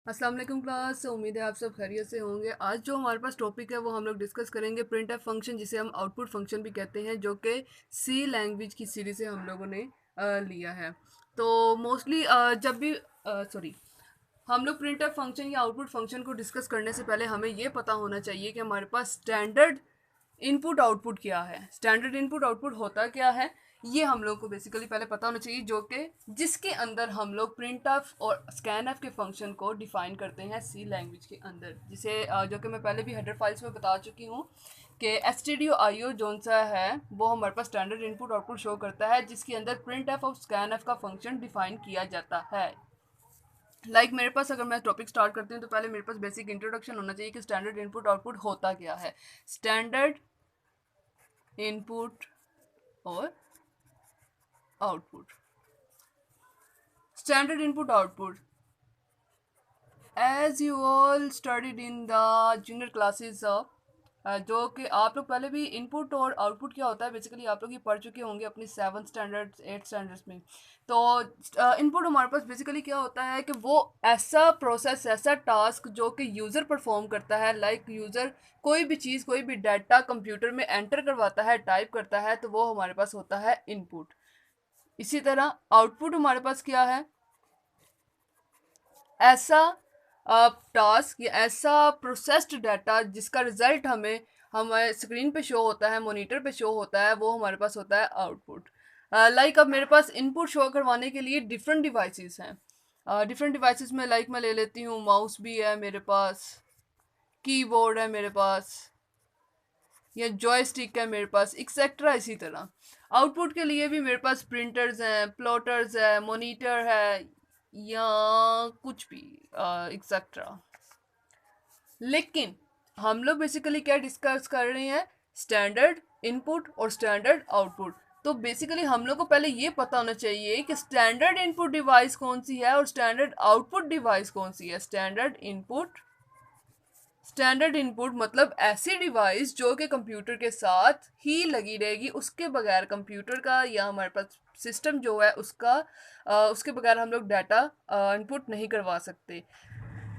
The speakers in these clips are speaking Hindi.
अस्सलाम वालेकुम क्लास। उम्मीद है आप सब खैरियत से होंगे। आज जो हमारे पास टॉपिक है वो हम लोग डिस्कस करेंगे प्रिंट एफ फंक्शन, जिसे हम आउटपुट फंक्शन भी कहते हैं, जो कि सी लैंग्वेज की सीरीज से हम लोगों ने लिया है। तो मोस्टली जब भी सॉरी हम लोग प्रिंट एफ फंक्शन या आउटपुट फंक्शन को डिस्कस करने से पहले हमें ये पता होना चाहिए कि हमारे पास स्टैंडर्ड इनपुट आउटपुट क्या है। स्टैंडर्ड इनपुट आउटपुट होता क्या है, ये हम लोग को बेसिकली पहले पता होना चाहिए, जो कि जिसके अंदर हम लोग प्रिंट एफ और स्कैन एफ के फंक्शन को डिफाइन करते हैं सी लैंग्वेज के अंदर, जिसे जो कि मैं पहले भी हेडर फाइल्स में बता चुकी हूँ कि एस टी डी ओ आई ओ जोन सा है वो हमारे पास स्टैंडर्ड इनपुट आउटपुट शो करता है, जिसके अंदर प्रिंट एफ और स्कैन एफ का फंक्शन डिफाइन किया जाता है। मेरे पास, अगर मैं टॉपिक स्टार्ट करती हूँ तो पहले मेरे पास बेसिक इंट्रोडक्शन होना चाहिए कि स्टैंडर्ड इनपुट आउटपुट होता क्या है। स्टैंडर्ड इनपुट और output, standard input output as you all studied in the junior classes, जो कि आप लोग पहले भी इनपुट और आउटपुट क्या होता है बेसिकली आप लोग ये पढ़ चुके होंगे अपनी 7th स्टैंडर्ड 8th स्टैंडर्ड्स में। तो इनपुट हमारे पास बेसिकली क्या होता है कि वो ऐसा प्रोसेस, ऐसा टास्क जो कि यूज़र परफॉर्म करता है। यूज़र कोई भी चीज़, कोई भी डाटा कंप्यूटर में एंटर करवाता है, टाइप करता है, तो वो हमारे पास होता है इनपुट। इसी तरह आउटपुट हमारे पास क्या है, ऐसा टास्क या ऐसा प्रोसेस्ड डाटा जिसका रिजल्ट हमें हमारे स्क्रीन पे शो होता है, मॉनिटर पे शो होता है, वो हमारे पास होता है आउटपुट। अब मेरे पास इनपुट शो करवाने के लिए डिफरेंट डिवाइसेस हैं। डिफरेंट डिवाइसेस में मैं ले लेती हूँ, माउस भी है मेरे पास, कीबोर्ड है मेरे पास, या जॉयस्टिक है मेरे पास, एक्सेट्रा। इसी तरह आउटपुट के लिए भी मेरे पास प्रिंटर्स हैं, प्लॉटर्स है, मॉनिटर है, या कुछ भी एक्सेट्रा। लेकिन हम लोग बेसिकली क्या डिस्कस कर रहे हैं, स्टैंडर्ड इनपुट और स्टैंडर्ड आउटपुट। तो बेसिकली हम लोग को पहले ये पता होना चाहिए कि स्टैंडर्ड इनपुट डिवाइस कौन सी है और स्टैंडर्ड आउटपुट डिवाइस कौन सी है। स्टैंडर्ड इनपुट मतलब ऐसी डिवाइस जो कि कंप्यूटर के साथ ही लगी रहेगी, उसके बगैर कंप्यूटर का या हमारे पास सिस्टम जो है उसका उसके बगैर हम लोग डाटा इनपुट नहीं करवा सकते।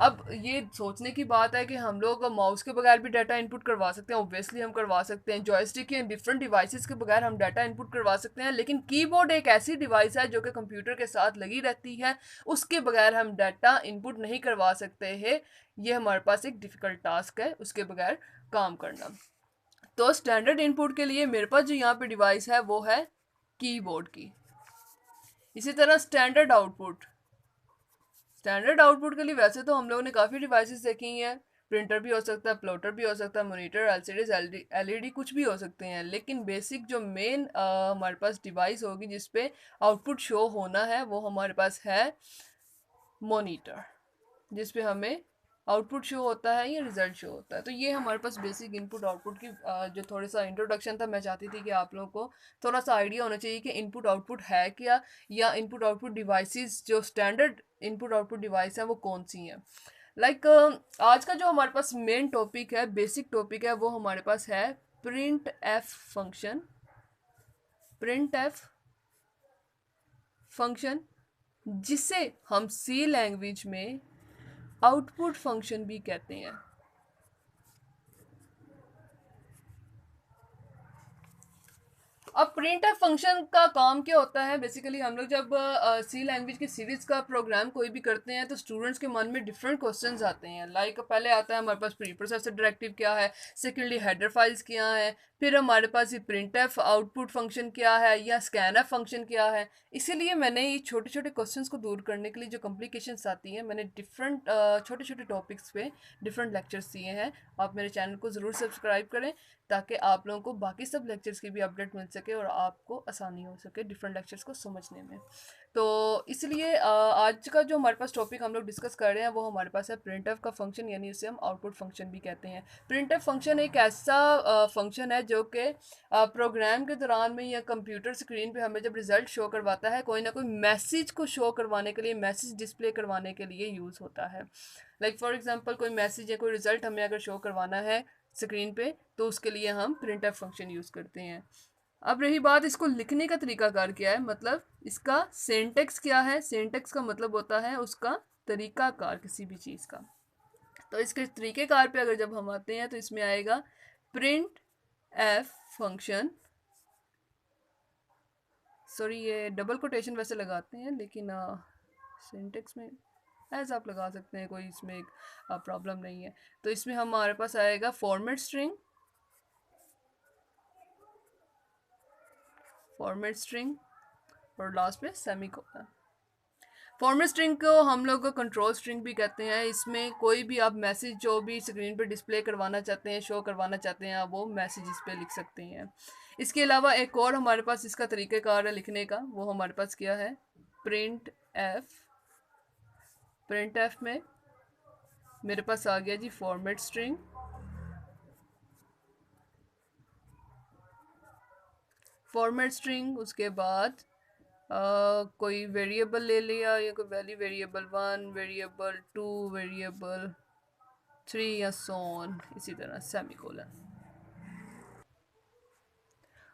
अब ये सोचने की बात है कि हम लोग माउस के बगैर भी डाटा इनपुट करवा सकते हैं। ऑब्वियसली हम करवा सकते हैं, जॉयस्टिक या डिफरेंट डिवाइसेस के बगैर हम डाटा इनपुट करवा सकते हैं, लेकिन कीबोर्ड एक ऐसी डिवाइस है जो कि कंप्यूटर के साथ लगी रहती है, उसके बगैर हम डाटा इनपुट नहीं करवा सकते हैं। ये हमारे पास एक डिफ़िकल्ट टास्क है उसके बगैर काम करना। तो स्टैंडर्ड इनपुट के लिए मेरे पास जो यहाँ पे डिवाइस है वो है कीबोर्ड की। इसी तरह स्टैंडर्ड आउटपुट के लिए वैसे तो हम लोगों ने काफ़ी डिवाइसेस देखी हैं। प्रिंटर भी हो सकता है, प्लॉटर भी हो सकता है, मॉनिटर, एलसीडीज, एलईडी कुछ भी हो सकते हैं, लेकिन बेसिक जो मेन हमारे पास डिवाइस होगी जिसपे आउटपुट शो होना है वो हमारे पास है मॉनिटर, जिसपे हमें आउटपुट शो होता है या रिजल्ट शो होता है। तो ये हमारे पास बेसिक इनपुट आउटपुट की जो थोड़ा सा इंट्रोडक्शन था। मैं चाहती थी कि आप लोगों को थोड़ा सा आइडिया होना चाहिए कि इनपुट आउटपुट है क्या, या इनपुट आउटपुट डिवाइसेस जो स्टैंडर्ड इनपुट आउटपुट डिवाइस हैं वो कौन सी हैं। आज का जो हमारे पास मेन टॉपिक है, बेसिक टॉपिक है, वो हमारे पास है print F function. Print F function जिसे हम सी लैंग्वेज में आउटपुट फंक्शन भी कहते हैं। अब प्रिंट एफ फंक्शन का काम क्या होता है, बेसिकली हम लोग जब सी लैंग्वेज की सीरीज का प्रोग्राम कोई भी करते हैं तो स्टूडेंट्स के मन में डिफरेंट क्वेश्चंस आते हैं। पहले आता है हमारे पास प्री प्रोसेसर डायरेक्टिव क्या है, सेकेंडली हेडर फाइल्स क्या है, फिर हमारे पास ये प्रिंट एफ आउटपुट फंक्शन क्या है या स्कैन एफ फंक्शन क्या है। इसीलिए मैंने ये छोटे छोटे क्वेश्चंस को दूर करने के लिए जो कॉम्प्लिकेशंस आती हैं, मैंने डिफरेंट छोटे छोटे टॉपिक्स पे डिफरेंट लेक्चर्स दिए हैं। आप मेरे चैनल को ज़रूर सब्सक्राइब करें ताकि आप लोगों को बाकी सब लेक्चर्स की भी अपडेट मिल सके और आपको आसानी हो सके डिफरेंट लेक्चर्स को समझने में। तो इसलिए आज का जो हमारे पास टॉपिक हम लोग डिस्कस कर रहे हैं वो हमारे पास है प्रिंट एफ का फंक्शन, यानी इसे हम आउटपुट फंक्शन भी कहते हैं। प्रिंट एफ फंक्शन एक ऐसा फंक्शन है जो कि प्रोग्राम के दौरान में या कंप्यूटर स्क्रीन पे हमें जब रिजल्ट शो करवाता है, कोई ना कोई मैसेज को शो करवाने के लिए, मैसेज डिस्प्ले करवाने के लिए यूज़ होता है। फॉर एग्जांपल कोई मैसेज या कोई रिजल्ट हमें अगर शो करवाना है स्क्रीन पे, तो उसके लिए हम प्रिंट एफ फंक्शन यूज़ करते हैं। अब रही बात इसको लिखने का तरीकाकार क्या है, मतलब इसका सिंटेक्स क्या है। सिंटेक्स का मतलब होता है उसका तरीकाकार किसी भी चीज़ का। तो इसके तरीक़ेकार पे अगर जब हम आते हैं तो इसमें आएगा प्रिंट एफ फंक्शन, सॉरी ये डबल कोटेशन वैसे लगाते हैं लेकिन सिंटेक्स में एज आप लगा सकते हैं, कोई इसमें एक प्रॉब्लम नहीं है। तो इसमें हमारे पास आएगा फॉर्मेट स्ट्रिंग, फॉर्मेट स्ट्रिंग और लास्ट में सेमीकोलन। फॉर्मेट स्ट्रिंग को हम लोग कंट्रोल स्ट्रिंग भी कहते हैं। इसमें कोई भी आप मैसेज जो भी स्क्रीन पर डिस्प्ले करवाना चाहते हैं, शो करवाना चाहते हैं, आप वो मैसेज इस पर लिख सकते हैं। इसके अलावा एक और हमारे पास इसका तरीक़ाकार है लिखने का, वो हमारे पास क्या है, प्रिंट एफ। प्रिंट एफ में मेरे पास आ गया जी फॉर्मेट स्ट्रिंग, फॉर्मेट स्ट्रिंग, उसके बाद कोई वेरिएबल ले लिया या कोई वैल्यू, वेरिएबल 1, वेरिएबल 2, वेरिएबल 3 या सो ऑन, इसी तरह सेमीकोलन।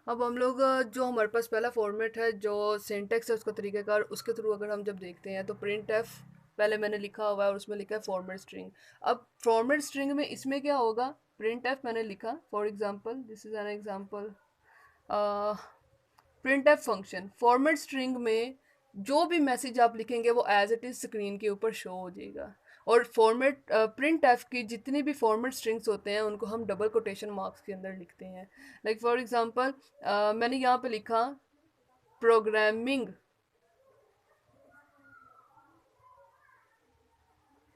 अब हम लोग जो हमारे पास पहला फॉर्मेट है, जो सिंटेक्स है उसका तरीक़ाकार, उसके थ्रू अगर हम जब देखते हैं तो प्रिंट एफ पहले मैंने लिखा हुआ है और उसमें लिखा है फॉर्मेट स्ट्रिंग। अब फॉर्मेट स्ट्रिंग में इसमें क्या होगा, प्रिंट एफ मैंने लिखा, for example this is an example, print F function format string में जो भी मैसेज आप लिखेंगे वो एज इट इज़ स्क्रीन के ऊपर शो हो जाएगा। और फॉर्मेट प्रिंट एफ की जितनी भी फॉर्मेट स्ट्रिंग्स होते हैं उनको हम डबल कोटेशन मार्क्स के अंदर लिखते हैं। लाइक फॉर एग्जांपल मैंने यहाँ पे लिखा प्रोग्रामिंग,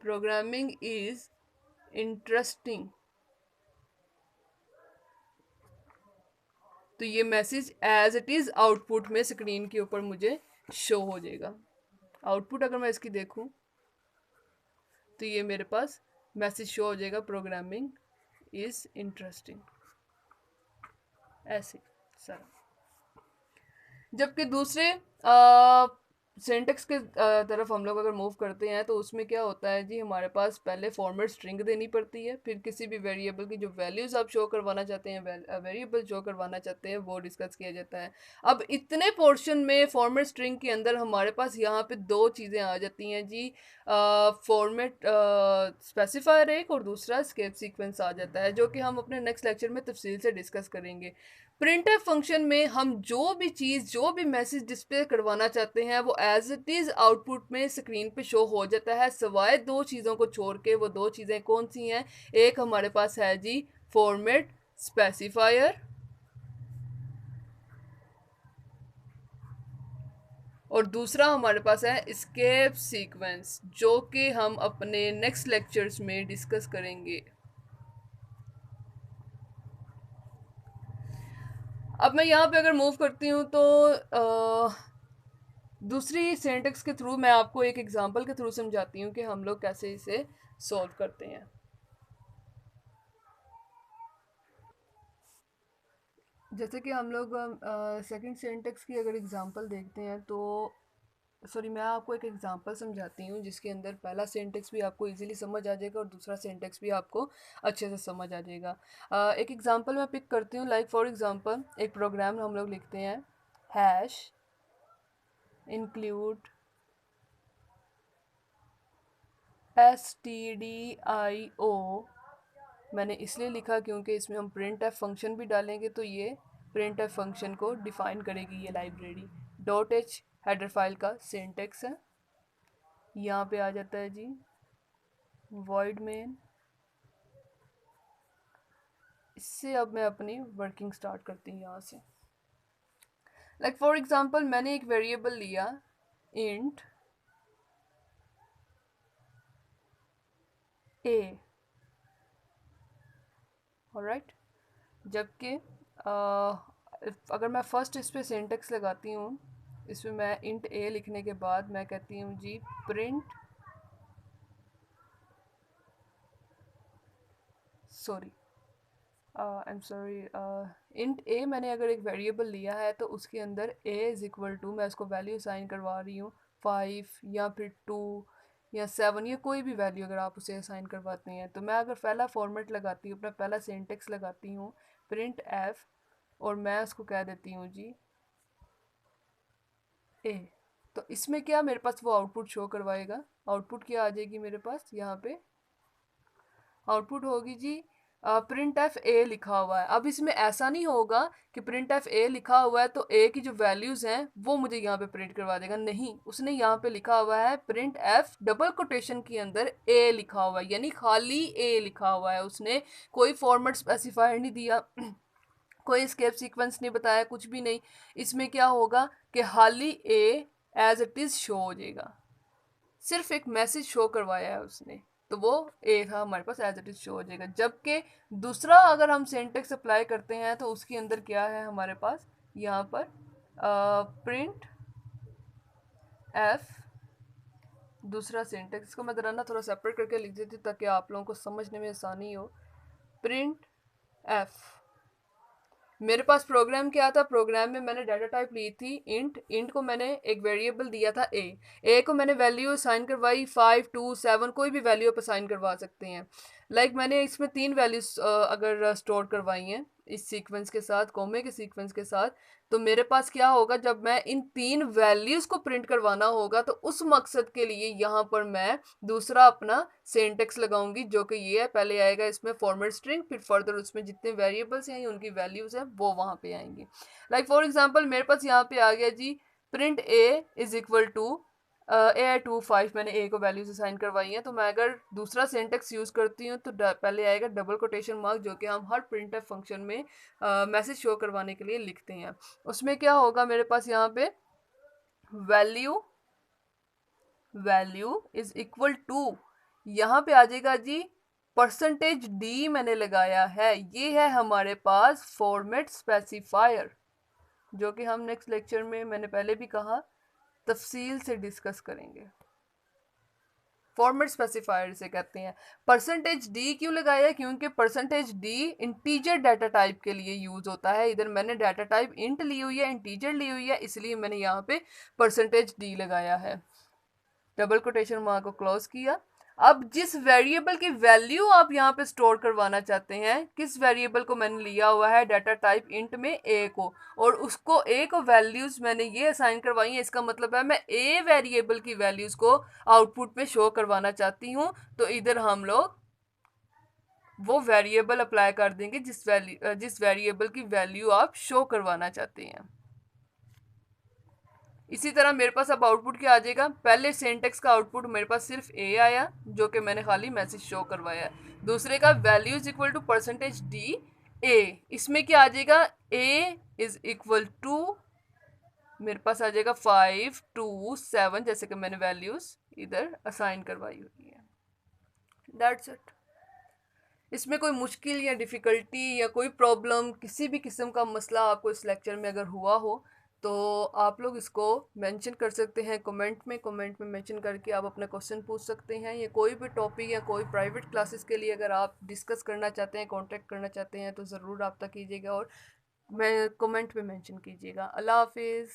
प्रोग्रामिंग इज इंटरेस्टिंग, तो ये message as it is output में स्क्रीन के ऊपर मुझे शो हो जाएगा। आउटपुट अगर मैं इसकी देखूं तो ये मेरे पास मैसेज शो हो जाएगा प्रोग्रामिंग इज़ इंटरेस्टिंग, ऐसे सर। जबकि दूसरे सिंटेक्स के तरफ हम लोग अगर मूव करते हैं तो उसमें क्या होता है जी, हमारे पास पहले फॉर्मेट स्ट्रिंग देनी पड़ती है, फिर किसी भी वेरिएबल की जो वैल्यूज़ आप शो करवाना चाहते हैं, वेरिएबल शो करवाना चाहते हैं, वो डिस्कस किया जाता है। अब इतने पोर्शन में फॉर्मेट स्ट्रिंग के अंदर हमारे पास यहाँ पे दो चीज़ें आ जाती हैं जी, फॉर्मेट स्पेसिफायर एक और दूसरा स्केप सीक्वेंस आ जाता है, जो कि हम अपने नेक्स्ट लेक्चर में तफसील से डिस्कस करेंगे। प्रिंटफ फंक्शन में हम जो भी चीज़, जो भी मैसेज डिस्प्ले करवाना चाहते हैं वो एज इट इज़ आउटपुट में स्क्रीन पे शो हो जाता है, सिवाय दो चीज़ों को छोड़ के। वो दो चीज़ें कौन सी हैं, एक हमारे पास है जी फॉर्मेट स्पेसिफायर, और दूसरा हमारे पास है एस्केप सीक्वेंस, जो कि हम अपने नेक्स्ट लेक्चर्स में डिस्कस करेंगे। अब मैं यहाँ पे अगर मूव करती हूँ तो दूसरी सिंटेक्स के थ्रू मैं आपको एक एग्जांपल के थ्रू समझाती हूँ कि हम लोग कैसे इसे सॉल्व करते हैं। जैसे कि हम लोग सेकंड सिंटेक्स की अगर एग्जांपल देखते हैं तो, सॉरी मैं आपको एक एग्जांपल समझाती हूँ जिसके अंदर पहला सिंटेक्स भी आपको इजीली समझ आ जाएगा और दूसरा सिंटेक्स भी आपको अच्छे से समझ आ जाएगा। एक एग्जांपल मैं पिक करती हूँ, लाइक फॉर एग्जांपल एक प्रोग्राम हम लोग लिखते हैं, हैश इंक्लूड stdio, मैंने इसलिए लिखा क्योंकि इसमें हम प्रिंट एफ फंक्शन भी डालेंगे, तो ये प्रिंट एफ फंक्शन को डिफाइन करेगी ये library. Dot H header file का सिंटेक्स है, यहाँ पे आ जाता है जी वॉइड मेन। इससे अब मैं अपनी वर्किंग स्टार्ट करती हूँ यहाँ से। लाइक फॉर एग्जांपल मैंने एक वेरिएबल लिया इंट ए, ऑलराइट। जबकि अगर मैं फर्स्ट इस पे सिंटेक्स लगाती हूँ, इसमें मैं इंट ए लिखने के बाद मैं कहती हूँ जी print, sorry I am sorry, int a मैंने अगर एक वेरिएबल लिया है तो उसके अंदर ए इज़ इक्वल टू, मैं उसको वैल्यू असाइन करवा रही हूँ 5 या फिर 2 या 7 या कोई भी वैल्यू अगर आप उसे असाइन करवाते हैं। तो मैं अगर पहला फॉर्मेट लगाती हूँ, अपना पहला सिंटेक्स लगाती हूँ प्रिंट एफ, और मैं उसको कह देती हूँ जी ए, तो इसमें क्या मेरे पास वो आउटपुट शो करवाएगा आउटपुट क्या आ जाएगी मेरे पास यहाँ पे, आउटपुट होगी जी प्रिंट एफ ए लिखा हुआ है। अब इसमें ऐसा नहीं होगा कि प्रिंट एफ ए लिखा हुआ है तो ए की जो वैल्यूज हैं वो मुझे यहाँ पे प्रिंट करवा देगा, नहीं, उसने यहाँ पे लिखा हुआ है प्रिंट एफ डबल कोटेशन के अंदर ए लिखा हुआ है, यानी खाली ए लिखा हुआ है, उसने कोई फॉर्मेट स्पेसिफायर नहीं दिया, कोई स्केप सीक्वेंस नहीं बताया, कुछ भी नहीं। इसमें क्या होगा कि खाली ए एज इट इज शो हो जाएगा, सिर्फ एक मैसेज शो करवाया है उसने, तो वो ए था हमारे पास एज इट इज शो हो जाएगा। जबकि दूसरा अगर हम सिंटेक्स अप्लाई करते हैं तो उसके अंदर क्या है हमारे पास यहाँ पर प्रिंट एफ, दूसरा सिंटेक्स, इसको मैं जरा ना थोड़ा सेपरेट करके लिख देती हूँ ताकि आप लोगों को समझने में आसानी हो। प्रिंट एफ, मेरे पास प्रोग्राम क्या था, प्रोग्राम में मैंने डाटा टाइप ली थी इंट, इंट को मैंने एक वेरिएबल दिया था ए को मैंने वैल्यू असाइन करवाई 5 2 7, कोई भी वैल्यू आप असाइन करवा सकते हैं। मैंने इसमें 3 वैल्यूज अगर स्टोर करवाई हैं इस सीक्वेंस के साथ, कोमे के सीक्वेंस के साथ, तो मेरे पास क्या होगा, जब मैं इन 3 वैल्यूज को प्रिंट करवाना होगा तो उस मकसद के लिए यहाँ पर मैं दूसरा अपना सिंटेक्स लगाऊंगी, जो कि ये है, पहले आएगा इसमें फॉर्मेट स्ट्रिंग, फिर फर्दर उसमें जितने वेरिएबल्स हैं उनकी वैल्यूज हैं वो वहाँ पे आएंगी। फॉर एग्जांपल मेरे पास यहाँ पे आ गया जी print a is equal to a 2 5, मैंने ए को वैल्यूज असाइन करवाई हैं, तो मैं अगर दूसरा सिंटेक्स यूज करती हूँ तो पहले आएगा डबल कोटेशन मार्क, जो कि हम हर प्रिंट फंक्शन में मैसेज शो करवाने के लिए लिखते हैं। उसमें क्या होगा मेरे पास यहाँ पे वैल्यू इज इक्वल टू, यहाँ पे आ जाएगा जी परसेंटेज डी मैंने लगाया है, ये है हमारे पास फॉर्मेट स्पेसिफायर, जो कि हम नेक्स्ट लेक्चर में, मैंने पहले भी कहा, तफसील से डिस्कस करेंगे। फॉर्मेट स्पेसिफायर से कहते हैं। परसेंटेज डी क्यों लगाया है, क्योंकि percentage D integer data type के लिए यूज होता है, इधर मैंने डाटा टाइप इंट ली हुई है, इंटीजर ली हुई है, इसलिए मैंने यहाँ पे परसेंटेज डी लगाया है, डबल कोटेशन मार्क को क्लोज किया। अब जिस वेरिएबल की वैल्यू आप यहाँ पे स्टोर करवाना चाहते हैं, किस वेरिएबल को मैंने लिया हुआ है डाटा टाइप इंट में ए को, और उसको ए को वैल्यूज मैंने ये असाइन करवाई है, इसका मतलब है मैं ए वेरिएबल की वैल्यूज को आउटपुट में शो करवाना चाहती हूँ, तो इधर हम लोग वो वेरिएबल अप्लाई कर देंगे जिस वेरिएबल की वैल्यू आप शो करवाना चाहते हैं। इसी तरह मेरे पास अब आउटपुट क्या आ जाएगा, पहले सिंटेक्स का आउटपुट मेरे पास सिर्फ ए आया, जो कि मैंने खाली मैसेज शो करवाया है। दूसरे का value is equal to percentage D A, इसमें क्या आ जाएगा, ए इज इक्वल टू मेरे पास आ जाएगा 5 2 7, जैसे कि मैंने वैल्यूज इधर असाइन करवाई हुई है। That's it. इसमें कोई मुश्किल या डिफ़िकल्टी या कोई प्रॉब्लम, किसी भी किस्म का मसला आपको इस लेक्चर में अगर हुआ हो तो आप लोग इसको मेंशन कर सकते हैं कमेंट में मेंशन करके आप अपना क्वेश्चन पूछ सकते हैं, या कोई भी टॉपिक या कोई प्राइवेट क्लासेस के लिए अगर आप डिस्कस करना चाहते हैं, कांटेक्ट करना चाहते हैं, तो ज़रूर रब्ता कीजिएगा और मैं कमेंट में मेंशन कीजिएगा। अल्लाह हाफिज़।